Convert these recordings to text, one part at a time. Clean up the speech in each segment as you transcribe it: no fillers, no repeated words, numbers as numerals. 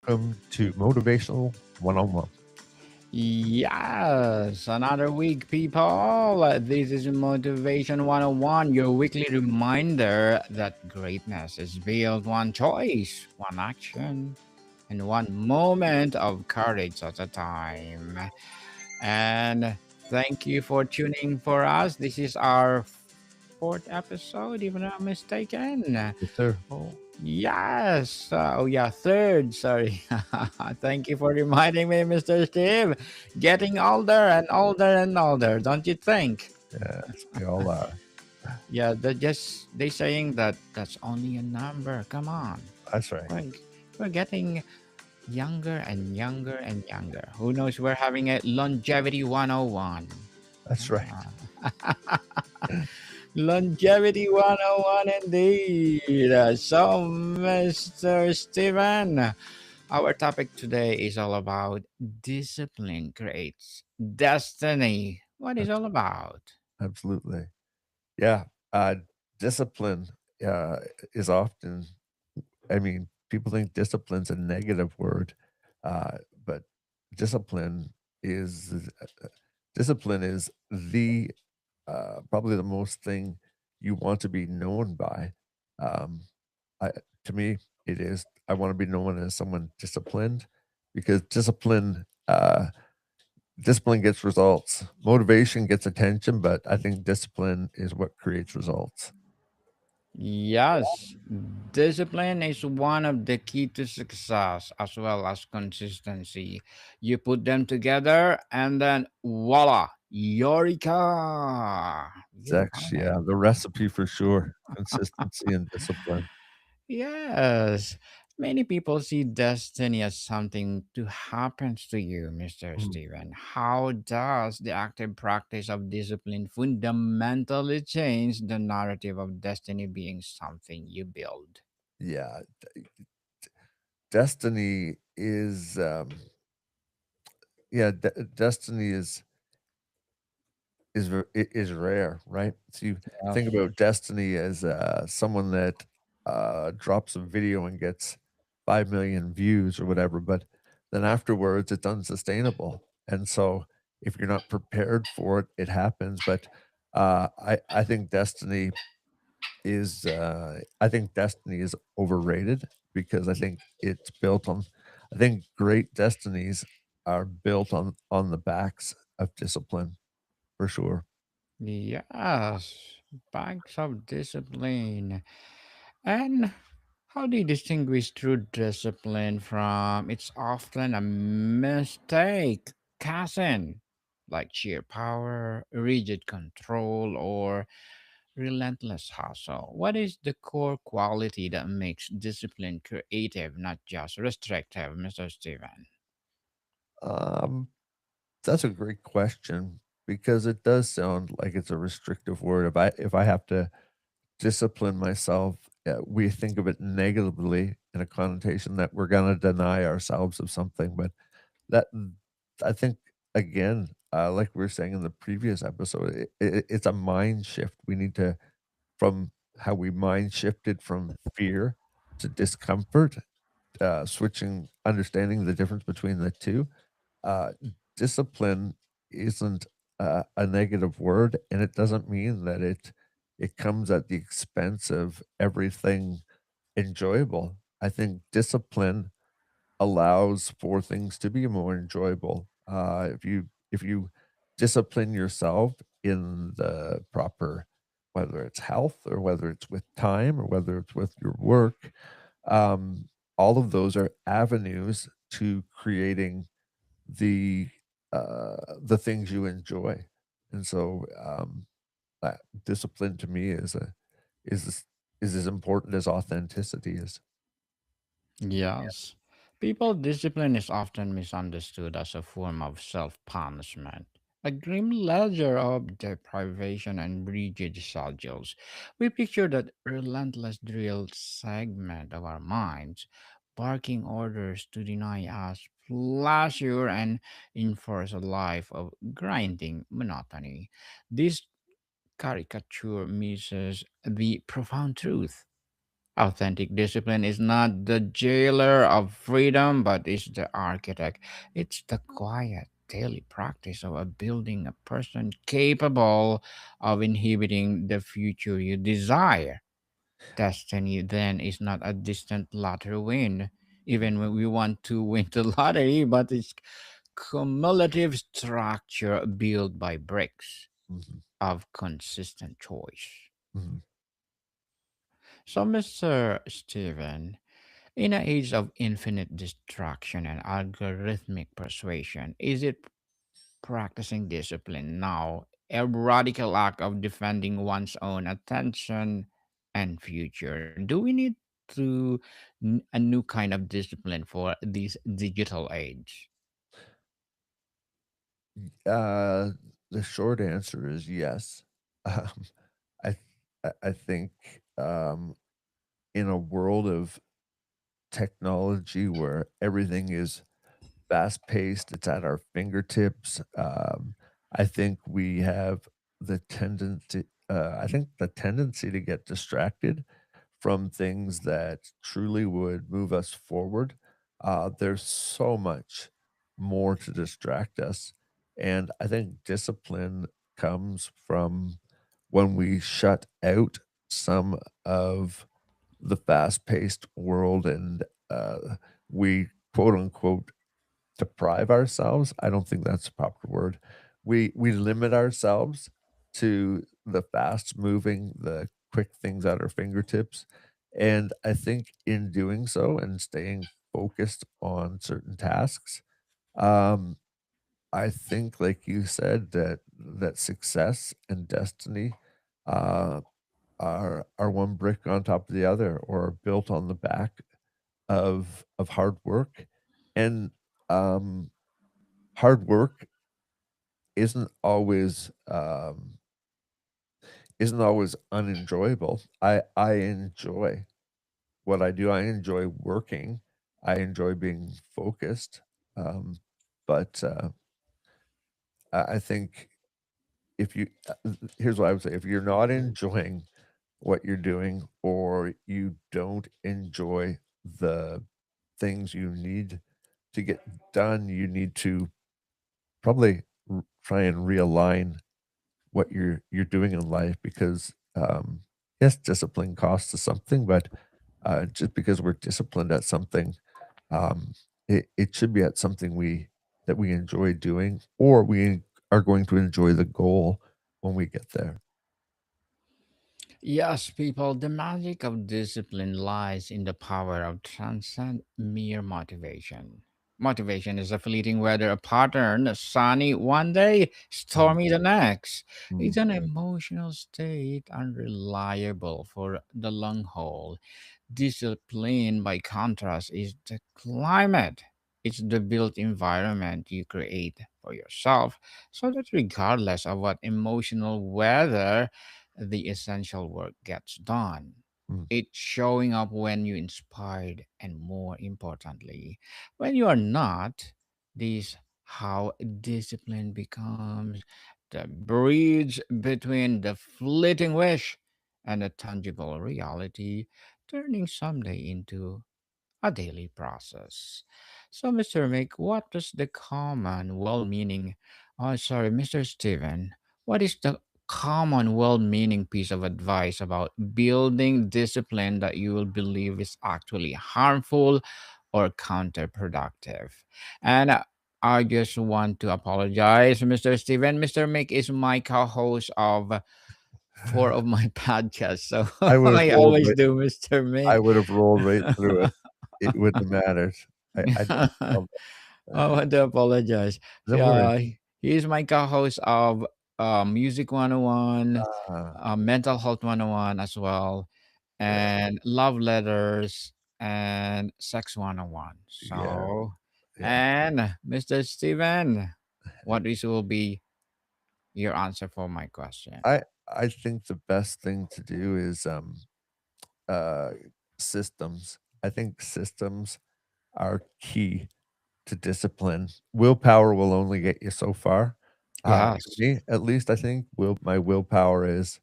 welcome to Motivational One on One. Yes, another week, people. This is Motivation 101, your weekly reminder that greatness is built one choice, one action, and one moment of courage at a time. And thank you for tuning for us. This is our fourth episode, if I'm not mistaken. Yes, sir. Oh, yes. Oh, yeah, third. Sorry. Thank you for reminding me, Mr. Steve. Getting older and older and older, don't you think? Yes, we all are. Yeah, they saying that that's only a number. Come on, That's right. we're, we're getting younger and younger and younger. Who knows? We're having a longevity 101. That's right. Ah. Longevity 101 indeed. So, Mr. Steven, our topic today is all about discipline creates destiny. What is That's all about? absolutely. Yeah. Discipline uh, is often, people think discipline's a negative word, but discipline is discipline is the probably the most thing you want to be known by. Um, I, to me, it is. I want to be known as someone disciplined because discipline gets results. Motivation gets attention, but I think discipline is what creates results. Yes, discipline is one of the key to success as well as consistency. You put them together and then voila, Eureka! It's You have actually it. the recipe for sure. Consistency and discipline. Yes, many people see destiny as something to happen to you, Mr. Mm. Steven. How does the active practice of discipline fundamentally change the narrative of destiny being something you build? Yeah, destiny is destiny is rare, right? So you think Yes. about destiny as someone that drops a video and gets 5 million views or whatever, but then afterwards it's unsustainable. And so if you're not prepared for it, it happens. But I think destiny is overrated because I think it's built on. I think great destinies are built on the backs of discipline for sure. Yes, banks of discipline. And how do you distinguish true discipline from it's often a mistake, cousin? Like sheer power, rigid control, or relentless hustle. What is the core quality that makes discipline creative, not just restrictive, Mr. Steven? Um, that's a great question because it does sound like it's a restrictive word. If I have to discipline myself, we think of it negatively in a connotation that we're going to deny ourselves of something. But that I think again, like we were saying in the previous episode, it's a mind shift. We need to from how we mind shifted from fear to discomfort, switching, understanding the difference between the two. uh, Discipline isn't a negative word, and it doesn't mean that it comes at the expense of everything enjoyable. I think discipline allows for things to be more enjoyable. If you discipline yourself in the proper, whether it's health or whether it's with time or whether it's with your work, um, all of those are avenues to creating the the things you enjoy. And so, discipline to me is is as important as authenticity is. Yes. People discipline is often misunderstood as a form of self punishment, a grim ledger of deprivation and rigid schedules. We picture that relentless drill segment of our minds, barking orders to deny us pleasure and enforce a life of grinding monotony. This caricature misses the profound truth. Authentic discipline is not the jailer of freedom, but is the architect. It's the quiet daily practice of building a person capable of inhibiting the future you desire. Destiny then is not a distant lottery win, even when we want to win the lottery, but it's cumulative structure built by bricks Mhm, of consistent choice. mhm. So, Mr. Steven, in an age of infinite distraction and algorithmic persuasion, is it practicing discipline now a radical act of defending one's own attention and future? Do we need to a new kind of discipline for this digital age? Uh, the short answer is yes. Um, I I think, in a world of technology where everything is fast paced, it's at our fingertips. I think we have the tendency to get distracted from things that truly would move us forward. There's so much more to distract us. And I think discipline comes from when we shut out some of the fast paced world and we quote unquote deprive ourselves. I don't think that's a proper word. We limit ourselves to the fast moving, the quick things at our fingertips. And I think in doing so and staying focused on certain tasks, um, I think, like you said, that success and destiny uh, are one brick on top of the other, or built on the back of hard work. And um, hard work isn't always, isn't always unenjoyable. I enjoy what I do. I enjoy working. I enjoy being focused. Um, but, I think if you here's what I would say, if you're not enjoying what you're doing or you don't enjoy the things you need to get done, you need to probably try and realign what you're doing in life because yes, discipline costs us something, but just because we're disciplined at something, um, it should be at something we enjoy doing, or we are going to enjoy the goal when we get there. Yes, people, the magic of discipline lies in the power of transcend mere motivation. Motivation is a fleeting weather, a pattern, sunny one day, Mm, stormy the next. mm, It's an emotional state unreliable for the long haul. Discipline, by contrast, is the climate. It's the built environment you create for yourself, so that regardless of what emotional weather, the essential work gets done. mm, It's showing up when you're inspired, and more importantly, when you are not. This how discipline becomes the bridge between the fleeting wish and a tangible reality, turning someday into a daily process. So, Mr. Mick, what does the common well meaning, oh, sorry, Mr. Steven, what is the common well meaning piece of advice about building discipline that you will believe is actually harmful or counterproductive? And I just want to apologize, Mr. Steven. Mr. Mick is my co host of four of my podcasts. So I would have I rolled always right. do, Mr. Mick. I would have rolled right through it. It wouldn't have mattered. I don't know. I want to apologize. No worries. He is my co-host of Music 101, Ah, Mental Health 101 as well, yeah, and Love Letters and Sex 101. yeah, So, yeah. and Mr. Steven, what is will be your answer for my question? I I think the best thing to do is uh systems. I think systems are key to discipline. Willpower will only get you so far. For Yes. me, at least, I think willpower is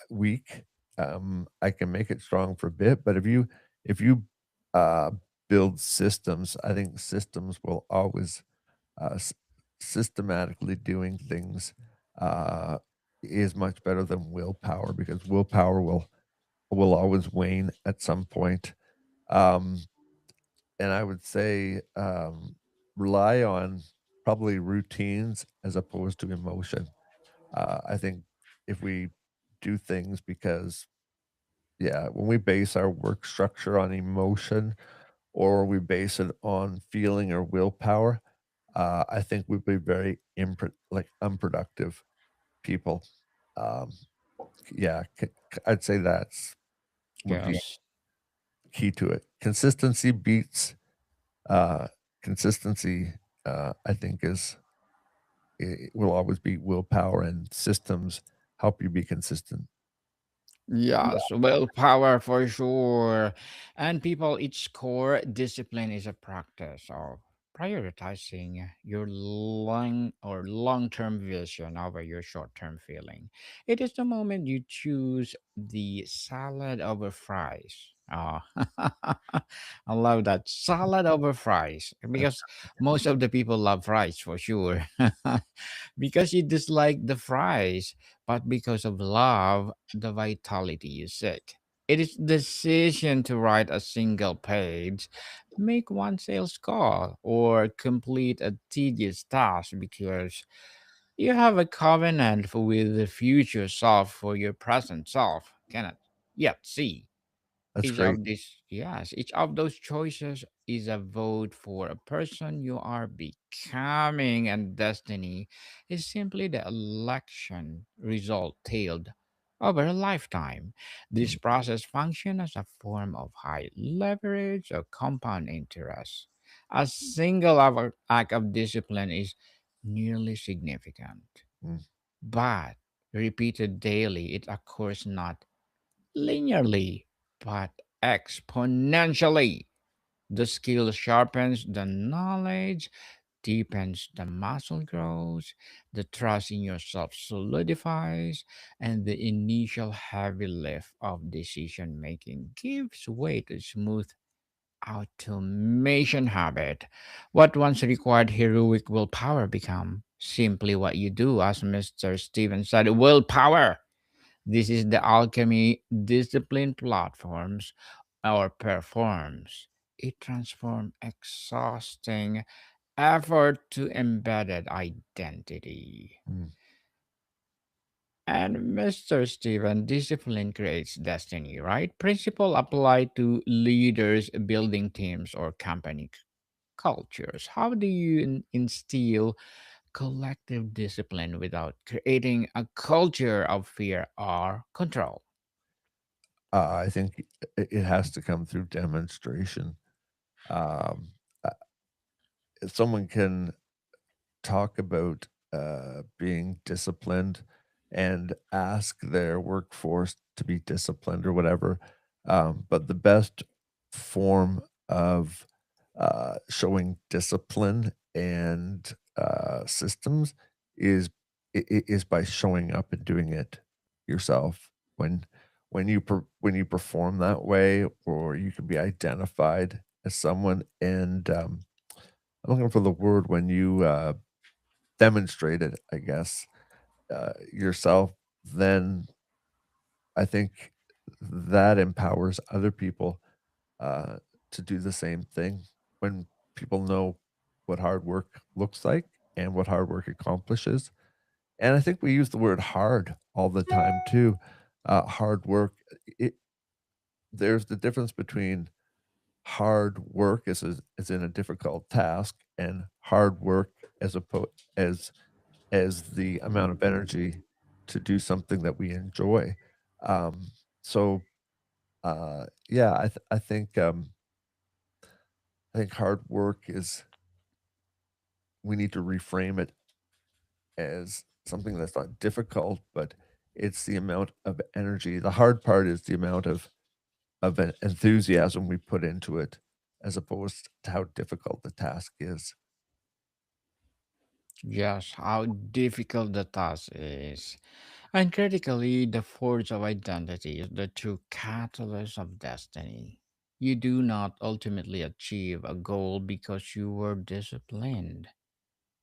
weak. I can make it strong for a bit, but if you uh, build systems, I think systems will always s systematically doing things uh, is much better than willpower because willpower will always wane at some point. Um, and I would say rely on probably routines as opposed to emotion. I think if we do things because yeah, when we base our work structure on emotion or we base it on feeling or willpower, I think we'd be very unproductive people. Um, yeah, I'd say that's would be Yes. key to it. Consistency beats uh, consistency. I think it will always be willpower and systems help you be consistent. Yes, willpower for sure. And people, its core discipline is a practice of prioritizing your long-term vision over your short-term feeling. It is the moment you choose the salad over fries. Oh, I love that salad over fries because most of the people love fries for sure. Because you dislike the fries, but because of love the vitality you seek. It is decision to write a single page, make one sales call, or complete a tedious task because you have a covenant with the future self for your present self cannot yet see. That's Each great. of these, yes, each of those choices is a vote for a person you are becoming, and destiny is simply the election result tailed over a lifetime. This Mm, process functions as a form of high leverage or compound interest. A single act of discipline is nearly significant, mm, but repeated daily, it occurs not linearly, but exponentially. The skill sharpens the knowledge, deepens the muscle growth, the trust in yourself solidifies, and the initial heavy lift of decision making gives way to smooth automation habit. What once required heroic willpower become simply what you do, as Mr. Stevens said, willpower. This is the alchemy discipline platforms or performs. It transforms exhausting effort to embedded identity. mm. And Mr. Steven, discipline creates destiny, right? Principle apply to leaders building teams or company cultures. How do you instill collective discipline without creating a culture of fear or control? I think it has to come through demonstration. Um, uh, Someone can talk about being disciplined and ask their workforce to be disciplined or whatever. But the best form of showing discipline and systems is is by showing up and doing it yourself. When when you perform that way, or you can be identified as someone, and I'm looking for the word when you demonstrate it, I guess, yourself, then I think that empowers other people uh, to do the same thing. When people know what hard work looks like and what hard work accomplishes. And I think we use the word hard all the time too. Hard work, it, there's the difference between hard work as in a difficult task and hard work as as the amount of energy to do something that we enjoy. Um, so yeah, I think hard work is we need to reframe it as something that's not difficult, but it's the amount of energy. The hard part is the amount of enthusiasm we put into it, as opposed to how difficult the task is. Yes, how difficult the task is. And critically, the force of identity is the true catalyst of destiny. You do not ultimately achieve a goal because you were disciplined.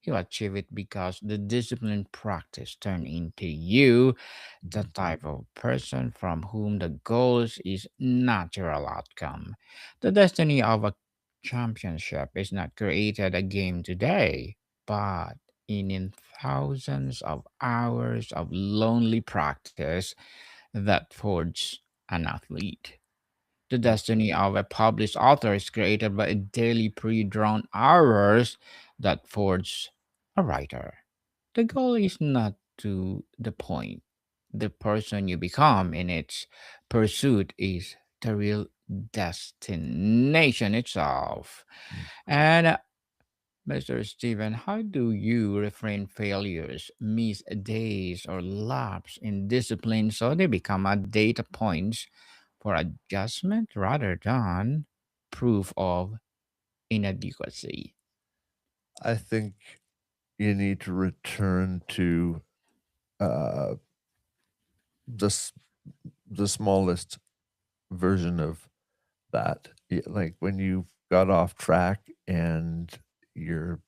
You achieve it because the disciplined practice turned into you, the Mhm. type of person from whom the goals is natural outcome. The destiny of a championship is not created a game today, but in thousands of hours of lonely practice that forge an athlete. The Mm. destiny of a published author is created by daily pre-drawn hours that forge a writer. The goal is not to the point. The person you become in its pursuit is the real destination itself. Mm. And Mr. Steven, how do you refrain failures, miss days, or lapse in discipline so they become a data points for adjustment rather than proof of inadequacy? I think you need to return to uh, the s- the smallest version of that. Like when you've got off track and you're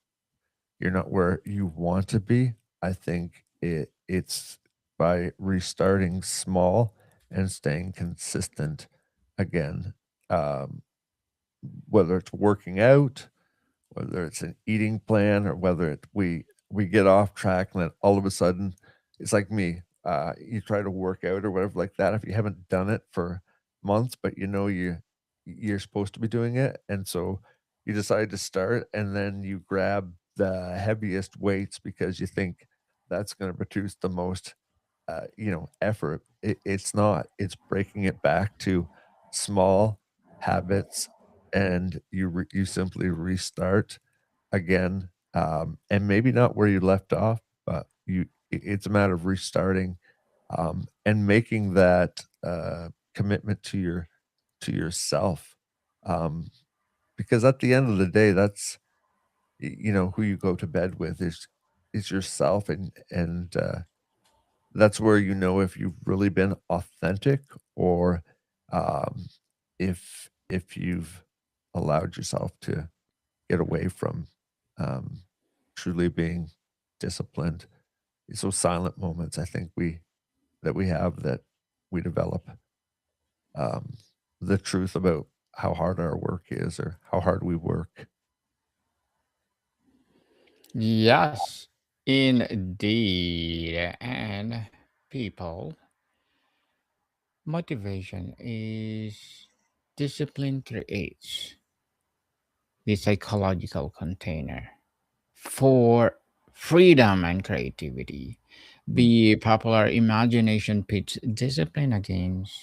you're not where you want to be. I think it's by restarting small and staying consistent again. Um, whether it's working out, whether it's an eating plan, or whether we get off track and then all of a sudden it's like me. You try to work out or whatever like that. If you haven't done it for months, but you know you're supposed to be doing it, and so you decide to start, and then you grab the heaviest weights because you think that's going to produce the most effort. It's not. It's breaking it back to small habits, and you simply restart again, and maybe not where you left off, but it's a matter of restarting, and making that commitment to yourself, um, because at the end of the day, that's who you go to bed with is yourself, and that's where you know if you've really been authentic or, if you've allowed yourself to get away from, um, truly being disciplined. It's those silent moments I think we have that we develop, um, the truth about how hard our work is or how hard we work. Yes, indeed. And people, motivation is discipline creates the psychological container for freedom and creativity. Mm, The popular imagination pits discipline against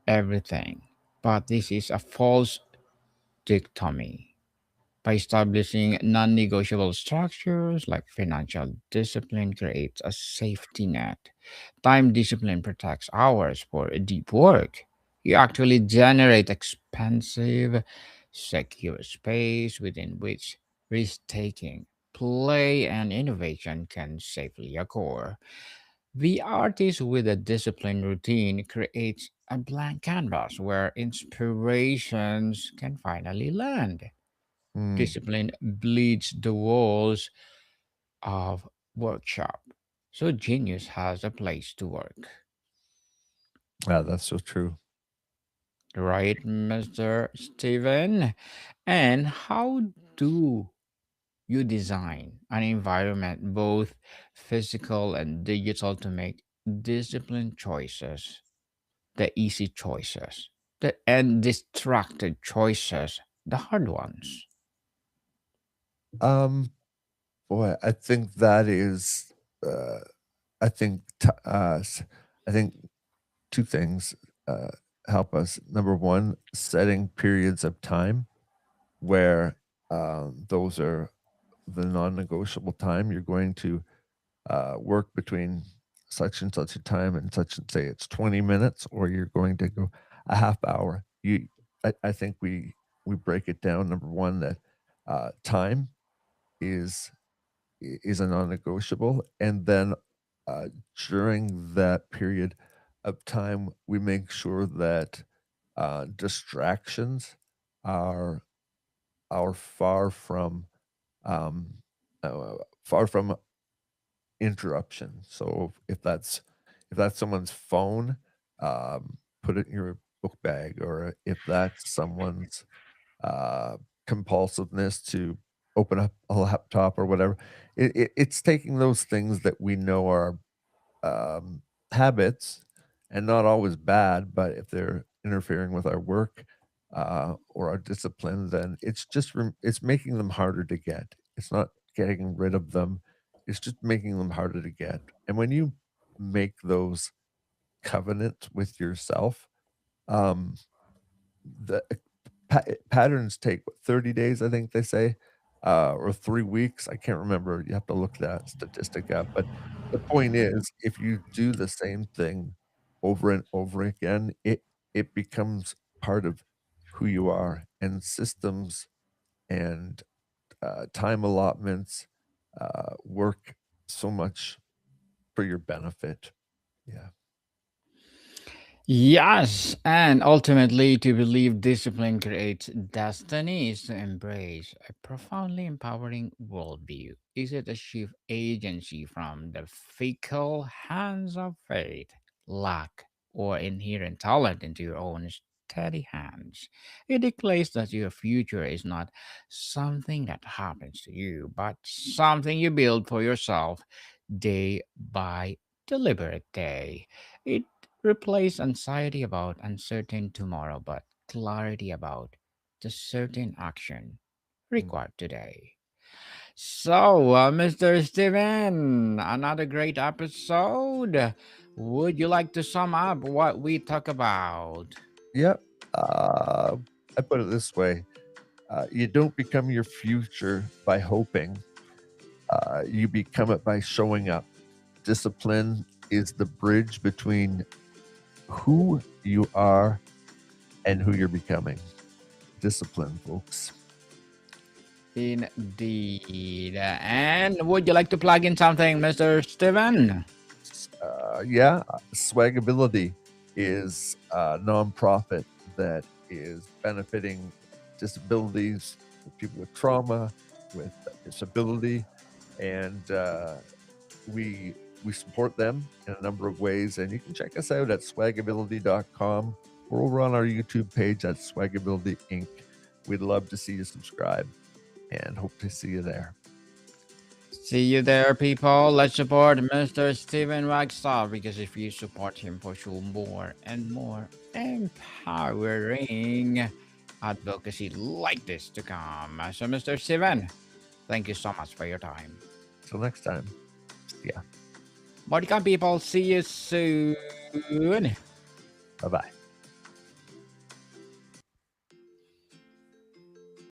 everything. But this is a false dichotomy. By establishing non negotiable structures like financial discipline creates a safety net. Time discipline protects hours for deep work. You actually generate expensive, secure space within which risk taking, play, and innovation can safely occur. The artist with a disciplined routine creates a blank canvas where inspirations can finally land. mm, Discipline bleeds the walls of workshop. So genius has a place to work. yeah, that's so true. Right, Mr. Steven? And how do you design an environment, both physical and digital, to make disciplined choices, the easy choices, and distracted choices, the hard ones? Um, boy, I think that is, I think t I think 2 things, uh, help us. Number 1, setting periods of time where, those are the non-negotiable time. You're going to, work between such and such a time and such and say it's 20 minutes, or you're going to go a half hour. I think we break it down, number 1, that, time is is a non-negotiable, and then, uh, during that period of time, we make sure that distractions are are um, far from interruption. So if that's someone's phone, put it in your book bag, or if that's someone's uh, compulsiveness to open up a laptop or whatever, it's taking those things that we know are um, habits, and not always bad, but if they're interfering with our work or our discipline, then it's making them harder to get. It's not getting rid of them; it's just making them harder to get. And when you make those covenants with yourself, um, the patterns take, what, 30 days, I think they say, or 3 weeks, I can't remember, you have to look that statistic up, but the point is, if you do the same thing over and over again, it becomes part of who you are, and systems and, time allotments, work so much for your benefit. Yeah. Yes, and ultimately, to believe discipline creates destiny is to embrace a profoundly empowering worldview. Is it a shift agency from the fickle hands of fate, luck, or inherent talent into your own steady hands? It declares that your future is not something that happens to you, but something you build for yourself day by deliberate day. It replaces anxiety about uncertain tomorrow, but clarity about the certain action Mm. required today. So, Mr. Steven, another great episode. Would you like to sum up what we talk about? Yep, I put it this way, you don't become your future by hoping, you become it by showing up. Discipline is the bridge between who you are and who you're becoming. Discipline, folks. Indeed. And would you like to plug in something, Mr. Steven? Yeah, Swagability is a nonprofit that is benefiting disabilities, people with trauma, with disability, and we we support them in a number of ways. And you can check us out at swagability.com or over on our YouTube page at Swagability Inc. We'd love to see you subscribe and hope to see you there. See you there, people. Let's support Mr. Steven Wagstaff because if you support him, for sure, more and more empowering advocacy like this to come. So, Mr. Steven, thank you so much for your time. Till next time. Yeah. More to come, people. See you soon. Bye bye.